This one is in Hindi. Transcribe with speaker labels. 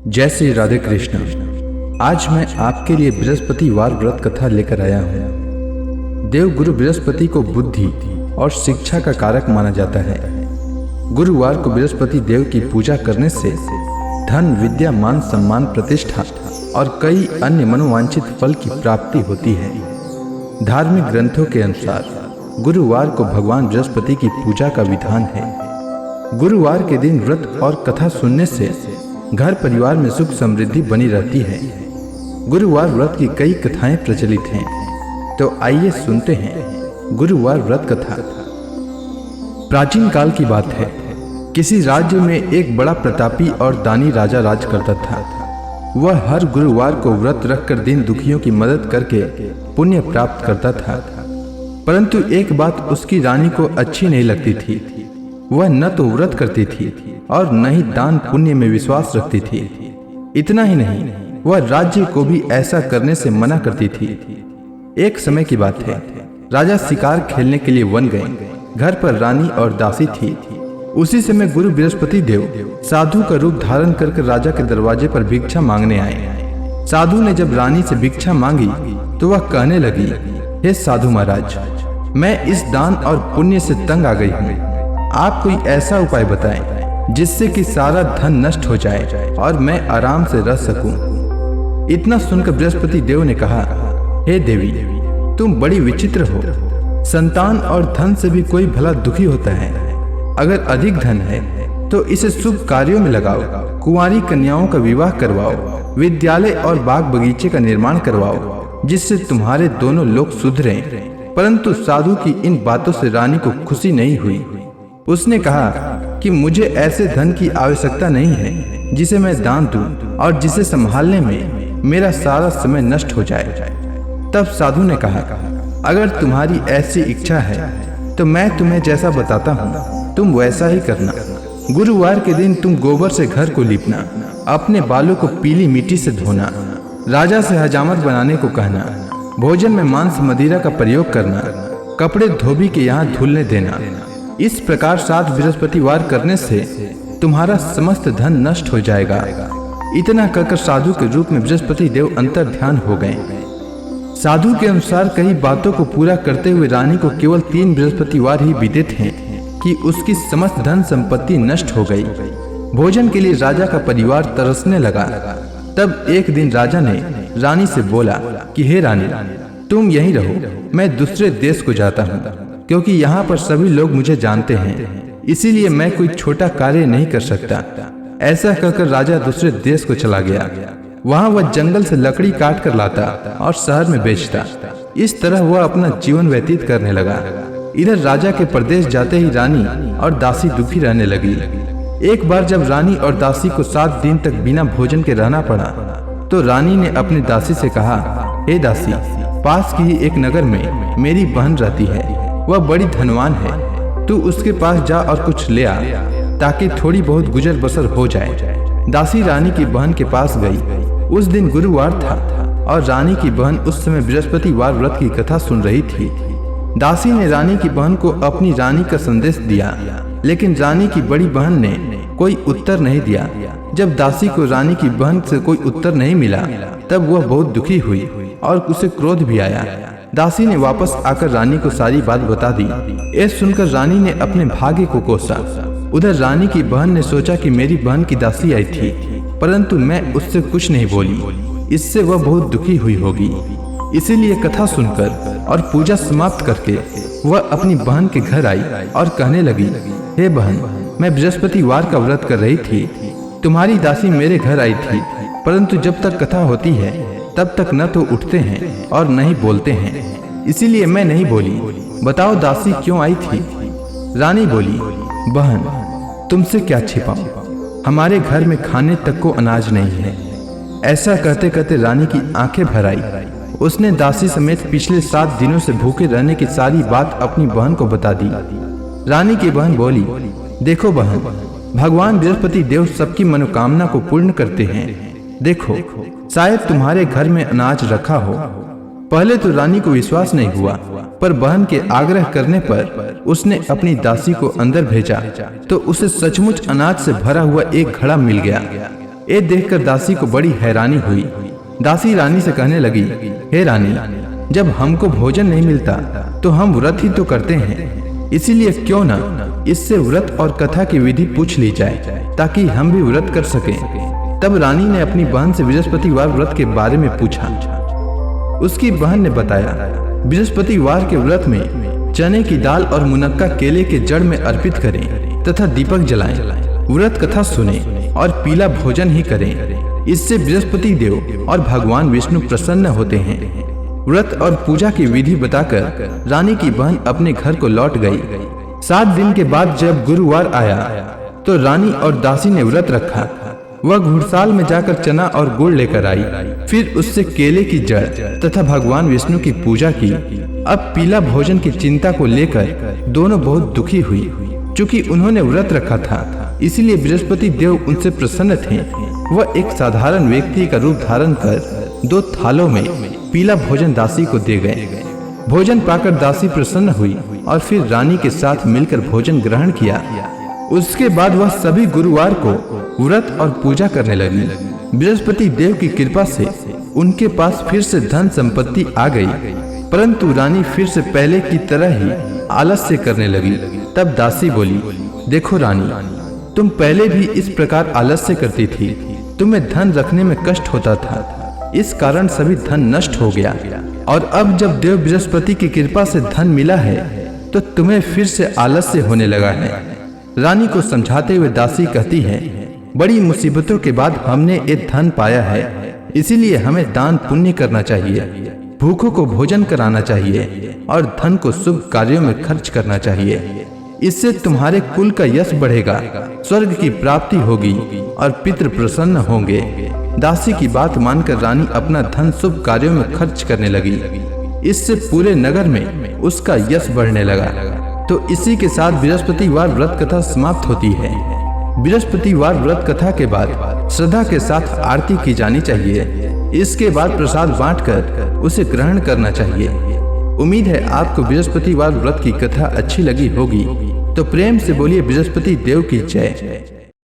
Speaker 1: जय श्री राधे कृष्ण। आज मैं आपके लिए बृहस्पतिवार व्रत कथा लेकर आया हूँ। देवगुरु बृहस्पति को बुद्धि और शिक्षा का कारक माना जाता है। गुरुवार को बृहस्पति देव की पूजा करने से धन, विद्या, मान, सम्मान, प्रतिष्ठा और कई अन्य मनोवांछित फल की प्राप्ति होती है। धार्मिक ग्रंथों के अनुसार गुरुवार को भगवान बृहस्पति की पूजा का विधान है। गुरुवार के दिन व्रत और कथा सुनने से घर परिवार में सुख समृद्धि बनी रहती है। गुरुवार व्रत की कई कथाएं प्रचलित हैं, तो आइए सुनते हैं गुरुवार व्रत कथा। प्राचीन काल की बात है। किसी राज्य में एक बड़ा प्रतापी और दानी राजा राज करता था। वह हर गुरुवार को व्रत रखकर दीन दुखियों की मदद करके पुण्य प्राप्त करता था। परंतु एक बात उसकी रानी को अच्छी नहीं लगती थी। वह न तो व्रत करती थी और न ही दान पुण्य में विश्वास रखती थी। इतना ही नहीं, वह राज्य को भी ऐसा करने से मना करती थी। एक समय की बात है। राजा शिकार खेलने के लिए वन गए। घर पर रानी और दासी थी। उसी समय गुरु बृहस्पति देव साधु का रूप धारण करके राजा के दरवाजे पर भिक्षा मांगने आए। साधु ने जब रानी से भिक्षा मांगी तो वह कहने लगी, हे साधु महाराज, मैं इस दान और पुण्य से तंग आ गई हूँ। आप कोई ऐसा उपाय बताएं जिससे कि सारा धन नष्ट हो जाए और मैं आराम से रह सकूं। इतना सुनकर बृहस्पति देव ने कहा, हे देवी, तुम बड़ी विचित्र हो। संतान और धन से भी कोई भला दुखी होता है। अगर अधिक धन है तो इसे शुभ कार्यों में लगाओ, कुंवारी कन्याओं का विवाह करवाओ, विद्यालय और बाग बगीचे का निर्माण करवाओ, जिससे तुम्हारे दोनों लोग सुधरें। परंतु साधु की इन बातों से रानी को खुशी नहीं हुई। उसने कहा कि मुझे ऐसे धन की आवश्यकता नहीं है जिसे मैं दान दूं और जिसे संभालने में मेरा सारा समय नष्ट हो जाए। तब साधु ने कहा, अगर तुम्हारी ऐसी इच्छा है तो मैं तुम्हें जैसा बताता हूँ तुम वैसा ही करना। गुरुवार के दिन तुम गोबर से घर को लीपना, अपने बालों को पीली मिट्टी से धोना, राजा से हजामत बनाने को कहना, भोजन में मांस मदिरा का प्रयोग करना, कपड़े धोबी के यहाँ धुलने देना। इस प्रकार 7 बृहस्पतिवार करने से तुम्हारा समस्त धन नष्ट हो जाएगा। इतना कहकर साधु के रूप में बृहस्पति देव अंतर ध्यान हो गए। साधु के अनुसार कई बातों को पूरा करते हुए रानी को केवल 3 बृहस्पतिवार ही बीते थे कि उसकी समस्त धन संपत्ति नष्ट हो गई। भोजन के लिए राजा का परिवार तरसने लगा। तब एक दिन राजा ने रानी से बोला कि हे रानी, तुम यहीं रहो, मैं दूसरे देश को जाता हूँ, क्योंकि यहाँ पर सभी लोग मुझे जानते हैं, इसीलिए मैं कोई छोटा कार्य नहीं कर सकता। ऐसा कहकर राजा दूसरे देश को चला गया। वहाँ वह जंगल से लकड़ी काट कर लाता और शहर में बेचता। इस तरह वह अपना जीवन व्यतीत करने लगा। इधर राजा के प्रदेश जाते ही रानी और दासी दुखी रहने लगी। एक बार जब रानी और दासी को 7 दिन तक बिना भोजन के रहना पड़ा तो रानी ने अपनी दासी से कहा, हे दासी, पास की ही एक नगर में मेरी बहन रहती है। वह बड़ी धनवान है। तू उसके पास जा और कुछ ले आ, ताकि थोड़ी बहुत गुजर बसर हो जाए। दासी रानी की बहन के पास गई। उस दिन गुरुवार था और रानी की बहन उस समय बृहस्पतिवार व्रत की कथा सुन रही थी। दासी ने रानी की बहन को अपनी रानी का संदेश दिया, लेकिन रानी की बड़ी बहन ने कोई उत्तर नहीं दिया। जब दासी को रानी की बहन से कोई उत्तर नहीं मिला तब वह बहुत दुखी हुई और उसे क्रोध भी आया। दासी ने वापस आकर रानी को सारी बात बता दी। यह सुनकर रानी ने अपने भाग्य को कोसा। उधर रानी की बहन ने सोचा कि मेरी बहन की दासी आई थी, परंतु मैं उससे कुछ नहीं बोली, इससे वह बहुत दुखी हुई होगी। इसीलिए कथा सुनकर और पूजा समाप्त करके वह अपनी बहन के घर आई और कहने लगी, हे बहन, मैं बृहस्पतिवार का व्रत कर रही थी। तुम्हारी दासी मेरे घर आई थी, परंतु जब तक कथा होती है तब तक न तो उठते हैं और न ही बोलते हैं, इसीलिए मैं नहीं बोली। बताओ दासी क्यों आई थी? रानी बोली, बहन, तुमसे क्या छिपाऊं, हमारे घर में खाने तक को अनाज नहीं है। ऐसा कहते कहते रानी की आंखें भर आई। उसने दासी समेत पिछले 7 दिनों से भूखे रहने की सारी बात अपनी बहन को बता दी। रानी की बहन बोली, देखो बहन, भगवान बृहस्पति देव सबकी मनोकामना को पूर्ण करते हैं। देखो, शायद तुम्हारे घर में अनाज रखा हो। पहले तो रानी को विश्वास नहीं हुआ, पर बहन के आग्रह करने पर उसने अपनी दासी को अंदर भेजा तो उसे सचमुच अनाज से भरा हुआ एक घड़ा मिल गया। ये देखकर दासी को बड़ी हैरानी हुई। दासी रानी से कहने लगी, हे रानी, जब हमको भोजन नहीं मिलता तो हम व्रत ही तो करते हैं, इसीलिए क्यों न इससे व्रत और कथा की विधि पूछ ली जाए ताकि हम भी व्रत कर सकें। तब रानी ने अपनी बहन से बृहस्पतिवार व्रत के बारे में पूछा। उसकी बहन ने बताया, बृहस्पतिवार के व्रत में चने की दाल और मुनक्का केले के जड़ में अर्पित करें तथा दीपक जलाएं, व्रत कथा सुने और पीला भोजन ही करें। इससे बृहस्पति देव और भगवान विष्णु प्रसन्न होते हैं। व्रत और पूजा की विधि बताकर रानी की बहन अपने घर को लौट गई। 7 दिन के बाद जब गुरुवार आया तो रानी और दासी ने व्रत रखा। वह घुड़साल में जाकर चना और गुड़ लेकर आई, फिर उससे केले की जड़ तथा भगवान विष्णु की पूजा की। अब पीला भोजन की चिंता को लेकर दोनों बहुत दुखी हुई। चूंकि उन्होंने व्रत रखा था, इसलिए बृहस्पति देव उनसे प्रसन्न थे। वह एक साधारण व्यक्ति का रूप धारण कर 2 थालों में पीला भोजन दासी को दे गए। भोजन पाकर दासी प्रसन्न हुई और फिर रानी के साथ मिलकर भोजन ग्रहण किया। उसके बाद वह सभी गुरुवार को व्रत और पूजा करने लगी। बृहस्पति देव की कृपा से उनके पास फिर से धन संपत्ति आ गई, परंतु रानी फिर से पहले की तरह ही आलस्य करने लगी। तब दासी बोली, देखो रानी, तुम पहले भी इस प्रकार आलस्य करती थी। तुम्हें धन रखने में कष्ट होता था, इस कारण सभी धन नष्ट हो गया। और अब जब देव बृहस्पति की कृपा से धन मिला है तो तुम्हें फिर से आलस्य होने लगा है। रानी को समझाते हुए दासी कहती है, बड़ी मुसीबतों के बाद हमने ये धन पाया है, इसीलिए हमें दान पुण्य करना चाहिए, भूखों को भोजन कराना चाहिए और धन को शुभ कार्यों में खर्च करना चाहिए। इससे तुम्हारे कुल का यश बढ़ेगा, स्वर्ग की प्राप्ति होगी और पितृ प्रसन्न होंगे। दासी की बात मानकर रानी अपना धन शुभ कार्यों में खर्च करने लगी। इससे पूरे नगर में उसका यश बढ़ने लगा। तो इसी के साथ बृहस्पतिवार व्रत कथा समाप्त होती है। बृहस्पतिवार व्रत कथा के बाद श्रद्धा के साथ आरती की जानी चाहिए। इसके बाद प्रसाद बांटकर उसे ग्रहण करना चाहिए। उम्मीद है आपको बृहस्पतिवार व्रत की कथा अच्छी लगी होगी। तो प्रेम से बोलिए बृहस्पति देव की जय।